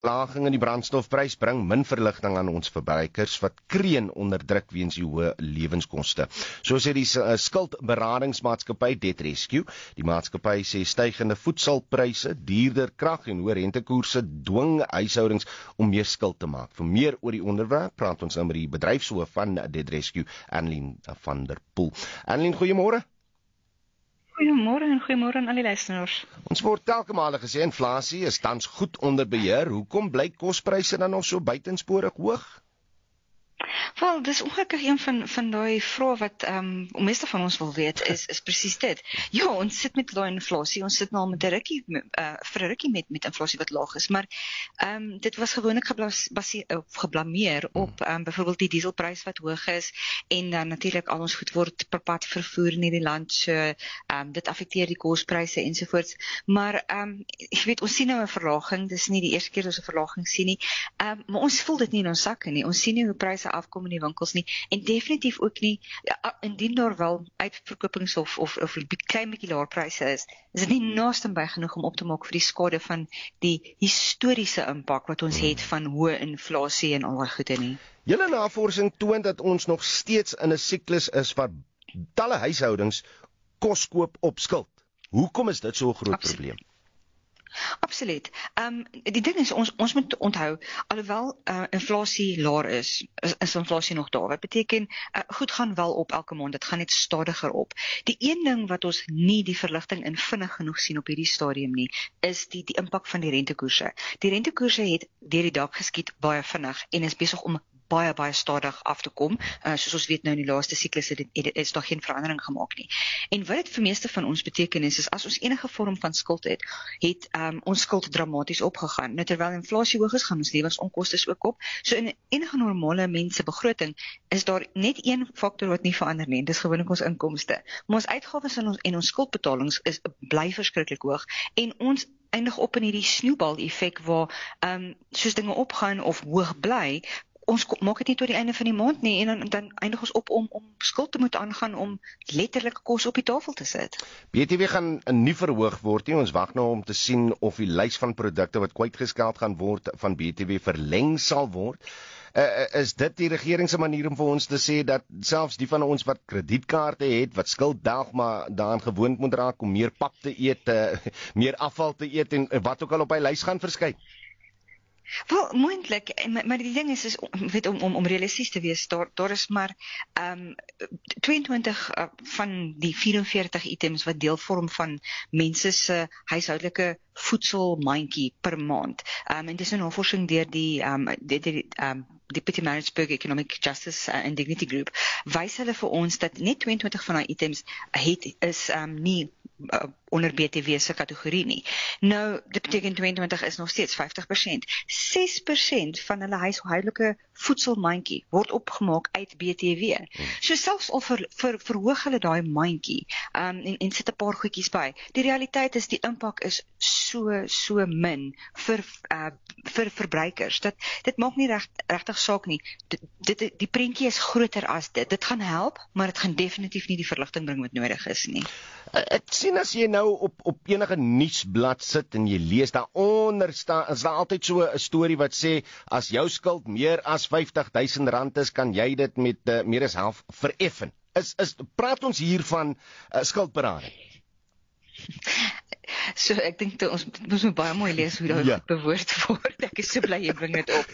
Laging in die brandstofprys bring min verligting aan ons verbruikers wat kreun onder druk weens die hoë lewenskoste. So sê die skuldberadingsmaatskappy Debt Rescue. Die maatskappy sê stygende voedselpryse, duurder krag en hoë rentekoerse dwing huishoudings om meer skuld te maak. Vir meer oor die onderwerp praat ons nou met die bedryfshoof van Debt Rescue, Annelien van der Poel. Annelien, goeiemôre. Goeiemôre en goeiemôre aan al die luisteraars. Ons word telke male gesê inflasie is tans goed onder beheer. Hoekom bly kospryse dan nog so buitensporig hoog? Wel, dis ongelukkig een van daai vrae wat meeste van ons wil weet is presies dit. Ja, ons sit met daai inflasie. Ons sit nou al met 'n rukkie vir 'n rukkie met inflasie wat laag is, maar dit was gewoonlik geblameer op byvoorbeeld die dieselprys wat hoog is en dan natuurlik al ons goed word per pad vervoer in hierdie land, so dit affekteer die kospryse ensovoorts. Maar jy weet, ons sien nou 'n verlaging. Dis nie die eerste keer ons 'n verlaging sien nie. Maar ons voel dit nie in ons sakke nie. Ons sien nie hoe pryse afkom in die winkels nie, en definitief ook nie, indien daar wel uitverkopings of klein bietjie laer pryse is dit nie naaste by genoeg om op te maak vir die skade van die historiese impak wat ons het van hoë inflasie en al daai goede nie. Julle navorsing toon dat ons nog steeds in 'n siklus is waar talle huishoudings kos koop op skuld. Hoekom is dit so 'n groot probleem? Absoluut. Die ding is, ons moet onthou, alhoewel inflasie laer is inflasie nog daar. Wat beteken, goed gaan wel op elke maand, dit gaan net stadiger op. Die een ding wat ons nie die verligting in vinnig genoeg sien op hierdie stadium nie, is die impak van die rentekoerse. Die rentekoerse het deur die dak geskiet baie vinnig en is besig om baie stadig af te kom. Soos ons weet nou in die laaste siklus is daar geen verandering gemaak nie. En wat dit vir meeste van ons beteken is as ons enige vorm van skuld het ons skuld dramaties opgegaan. Nou terwyl inflasie hoog is, gaan ons lewensonkoste ook op. So in enige normale mense begroting is daar net een faktor wat nie verander nie. Dis gewoonlik ons inkomste. Maar ons uitgawes en ons skuldbetalings bly verskriklik hoog en ons eindig op in hierdie sneeubal-effek waar soos dinge opgaan of hoog bly, ons maak dit nie tot die einde van die maand nie en dan eindig ons op om skuld te moet aangaan om letterlik kos op die tafel te sit. BTW gaan nie verhoog word nie. Ons wag nou om te sien of die lys van produkte wat kwytgeskeld gaan word van BTW verleng sal word. Is dit die regering se manier om vir ons te sê dat selfs die van ons wat kredietkaarte het, wat skuld delg, maar daaraan gewoond moet raak om meer pap te eet, meer afval te eet en wat ook al op hy lys gaan verskyn? Wel, moontlik, maar die ding is weet, om realisties te wees, daar is maar 22 van die 44 items wat deel vorm van mense se huishoudelike voedselmandjie per maand. En dis 'n navorsing deur die Deputy Maritzburg Economic Justice and Dignity Group, wys hulle vir ons dat net 22 van daai items is nie onder BTW se kategorie nie. Nou, dit beteken 22 is nog steeds 50%. 6% van hulle huishoudelike voedselmandjie word opgemaak uit BTW. So selfs al verhoog hulle daai mandjie en sit 'n paar goedjies by. Die realiteit is die impak is so min vir verbruikers. Dit maak nie regtig saak nie. Die prentjie is groter as dit. Dit gaan help, maar dit gaan definitief nie die verligting bring wat nodig is nie. Ek sien as jy nou op enige nuusblad sit en jy lees daaronder is daar altyd so 'n storie wat sê as jou skuld meer as R50.000 is, kan jy dit met meer as half vereffen. Praat ons hier van skuldberading? So ek dink ons moet baie mooi lees hoe dit bewoord word. Ek is so bly jy bring dit op.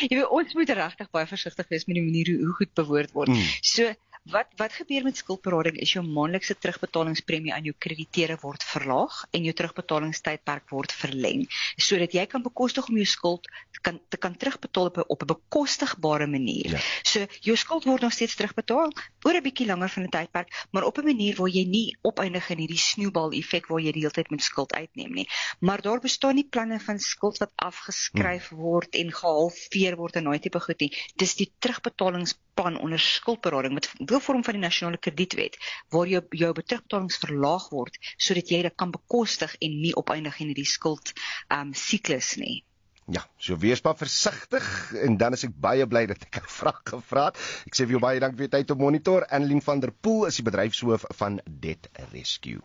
Jy weet, ons moet regtig baie versigtig wees met die manier hoe goed bewoord word. So wat gebeur met skuldberading is jou maandelikse terugbetalingspremie aan jou krediteure word verlaag en jou terugbetalingstydperk word verleng, sodat jy kan bekostig om jou skuld te kan terugbetaal op 'n bekostigbare manier. Ja. So jou skuld word nog steeds terugbetaal oor 'n bietjie langer van 'n tydperk, maar op 'n manier waar jy nie opeindig in hierdie sneeubal-effek waar jy die hele tyd met skuld uitneem nie. Maar daar bestaan nie planne van skuld wat afgeskryf word en gehalveer word en daai tipe goed nie. Dis die terugbetalingsplan onder skuldberading wat deel vorm van die nasionale kredietwet waar jou terugbetalings verlaag word sodat jy dit kan bekostig en nie opeindig in hierdie skuld siklus nie. Ja, so wees maar versigtig en dan is ek baie bly dat ek 'n vraag gevra het. Ek sê vir jou baie dankie vir die tyd om monitor. Annelien van der Poel is die bedryfshoof van Debt Rescue.